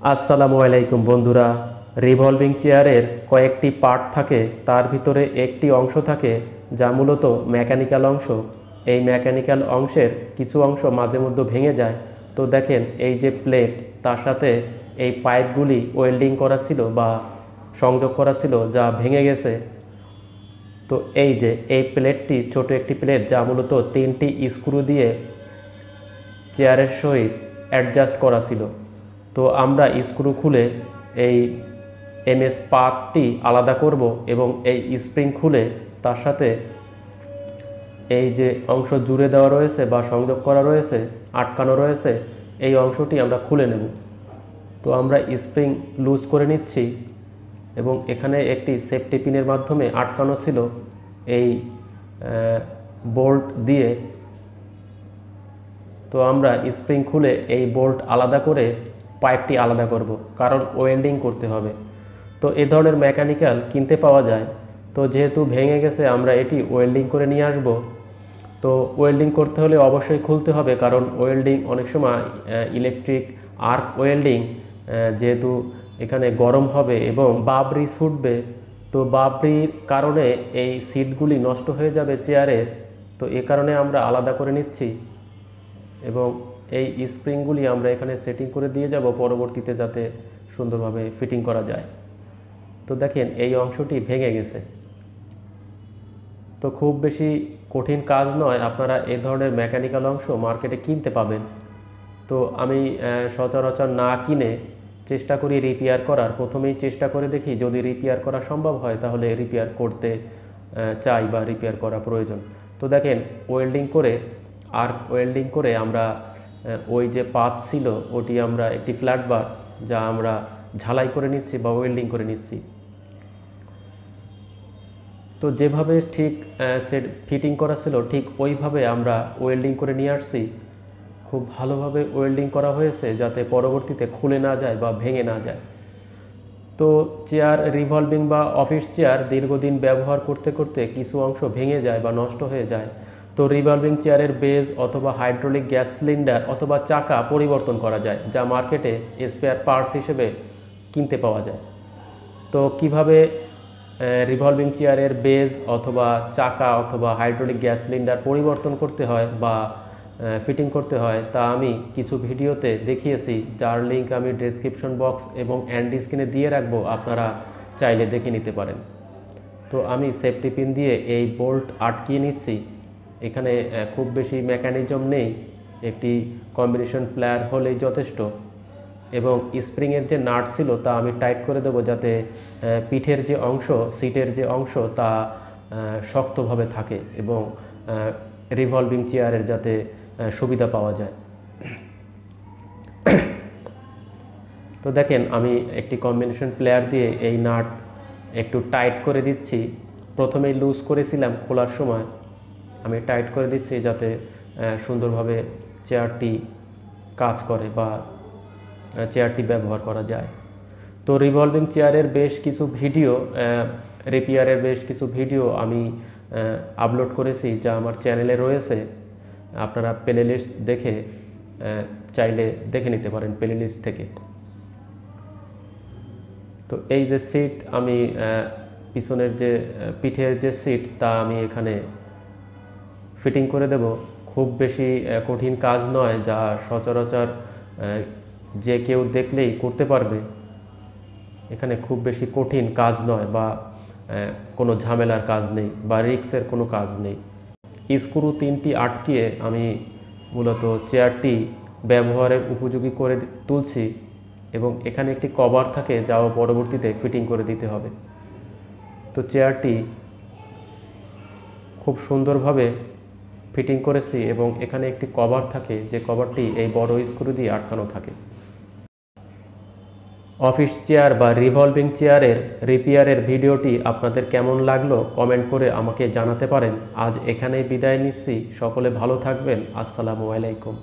আসসালামু আলাইকুম বন্ধুরা। রিভলভিং চেয়ারের কয়েকটি পার্ট থাকে, তার ভিতরে একটি অংশ থাকে যা মূলত মেকানিক্যাল অংশ। এই মেকানিক্যাল অংশের কিছু অংশ মাঝে মধ্যে ভেঙে যায়। তো দেখেন, এই যে প্লেট, তার সাথে এই পাইপগুলি ওয়েল্ডিং করা ছিল বা সংযোগ করা ছিল, যা ভেঙে গেছে। তো এই যে এই প্লেটটি ছোট একটি প্লেট, যা মূলত 3টি স্ক্রু দিয়ে চেয়ারের সহিত অ্যাডজাস্ট করা ছিল। তো আমরা স্ক্রু খুলে এই এমএস পাতটি আলাদা করব এবং এই স্প্রিং খুলে তার সাথে এই যে অংশ জুড়ে দেওয়া রয়েছে বা সংযোগ করা রয়েছে, আটকানো রয়েছে, এই অংশটি আমরা খুলে নেব। তো আমরা স্প্রিং লুজ করে নিচ্ছি এবং এখানে একটি সেফটি পিনের মাধ্যমে আটকানো ছিল এই বোল্ট দিয়ে। তো আমরা স্প্রিং খুলে এই বোল্ট আলাদা করে পাইপটি আলাদা করব, কারণ ওয়েল্ডিং করতে হবে। তো এ ধরনের মেকানিক্যাল কিনতে পাওয়া যায়। তো যেহেতু ভেঙে গেছে, আমরা এটি ওয়েল্ডিং করে নিয়ে আসব। তো ওয়েল্ডিং করতে হলে অবশ্যই খুলতে হবে, কারণ ওয়েল্ডিং অনেক সময় ইলেকট্রিক আর্ক ওয়েল্ডিং, যেহেতু এখানে গরম হবে এবং বাবরি ছুটবে, তো বাবরির কারণে এই সিটগুলি নষ্ট হয়ে যাবে চেয়ারের। তো এ কারণে আমরা আলাদা করে নিচ্ছি এবং এই স্প্রিংগুলি আমরা এখানে সেটিং করে দিয়ে যাব পরবর্তীতে, যাতে সুন্দরভাবে ফিটিং করা যায়। তো দেখেন, এই অংশটি ভেঙে গেছে। তো খুব বেশি কঠিন কাজ নয়, আপনারা এই ধরনের মেকানিক্যাল অংশ মার্কেটে কিনতে পাবেন। তো আমি সচরাচর না কিনে চেষ্টা করি রিপেয়ার করার। প্রথমেই চেষ্টা করে দেখি, যদি রিপেয়ার করা সম্ভব হয় তাহলে রিপেয়ার করতে চাই বা রিপেয়ার করা প্রয়োজন। তো দেখেন, ওয়েল্ডিং করে ওয়েল্ডিং করে আমরা ওই যে পাত ছিল ওটি আমরা একটি ফ্ল্যাট বার, যা আমরা ঝালাই করে নিচ্ছি বা ওয়েল্ডিং করে নিচ্ছি। তো যেভাবে ঠিক সেট ফিটিং করা ছিল ঠিক ওইভাবে আমরা ওয়েল্ডিং করে নিয়ে আসছি। খুব ভালোভাবে ওয়েল্ডিং করা হয়েছে, যাতে পরবর্তীতে খুলে না যায় বা ভেঙে না যায়। তো চেয়ার রিভলভিং বা অফিস চেয়ার দীর্ঘদিন ব্যবহার করতে করতে কিছু অংশ ভেঙে যায় বা নষ্ট হয়ে যায়। তো রিভলভিং চেয়ারের বেজ অথবা হাইড্রোলিক গ্যাস সিলিন্ডার অথবা চাকা পরিবর্তন করা যায়, যা মার্কেটে স্পেয়ার পার্টস হিসেবে কিনতে পাওয়া যায়। তো কিভাবে রিভলভিং চেয়ারের বেজ অথবা চাকা অথবা হাইড্রোলিক গ্যাস সিলিন্ডার পরিবর্তন করতে হয় বা ফিটিং করতে হয়, তা আমি কিছু ভিডিওতে দেখিয়েছি, যার লিঙ্ক আমি ডেসক্রিপশন বক্স এবং এন্ড স্ক্রিনে দিয়ে রাখবো, আপনারা চাইলে দেখে নিতে পারেন। তো আমি সেফটি পিন দিয়ে এই বোল্ট আটকিয়ে নিচ্ছি। এখানে খুব বেশি মেকানিজম নেই, একটি কম্বিনেশন প্লেয়ার হলেই যথেষ্ট। এবং স্প্রিংয়ের যে নাট ছিল তা আমি টাইট করে দেবো, যাতে পিঠের যে অংশ, সিটের যে অংশ, তা শক্তভাবে থাকে এবং রিভলভিং চেয়ারের যাতে সুবিধা পাওয়া যায়। তো দেখেন, আমি একটি কম্বিনেশন প্লেয়ার দিয়ে এই নাট একটু টাইট করে দিচ্ছি। প্রথমেই লুজ করেছিলাম, খোলার সময় আমি টাইট করে দিচ্ছি, যাতে সুন্দরভাবে চেয়ারটি কাজ করে বা চেয়ারটি ব্যবহার করা যায়। তো রিভলভিং চেয়ারের বেশ কিছু ভিডিও, রিপেয়ারের বেশ কিছু ভিডিও আমি আপলোড করেছি, যা আমার চ্যানেলে রয়েছে। আপনারা প্লেলিস্ট দেখে চাইলে দেখে নিতে পারেন প্লেলিস্ট থেকে। তো এই যে সিট, আমি পিছনের যে পিঠের যে সিট, তা আমি এখানে ফিটিং করে দেব। খুব বেশি কঠিন কাজ নয়, যা সচরাচর যে কেউ দেখলেই করতে পারবে। এখানে খুব বেশি কঠিন কাজ নয় বা কোনো ঝামেলার কাজ নেই বা রিক্সের কোনো কাজ নেই। স্ক্রু 3টি আটকিয়ে আমি মূলত চেয়ারটি ব্যবহারের উপযোগী করে তুলছি এবং এখানে একটি কভার থাকে, যাও পরবর্তীতে ফিটিং করে দিতে হবে। তো চেয়ারটি খুব সুন্দরভাবে ফিটিং করেছি এবং এখানে একটি কভার থাকে, যে কভারটি এই বড় স্ক্রু দিয়ে আটকানো থাকে। অফিস চেয়ার বা রিভলভিং চেয়ারের রিপেয়ারের ভিডিওটি আপনাদের কেমন লাগলো কমেন্ট করে আমাকে জানাতে পারেন। আজ এখানেই বিদায় নিচ্ছি। সকলে ভালো থাকবেন। আসসালামু আলাইকুম।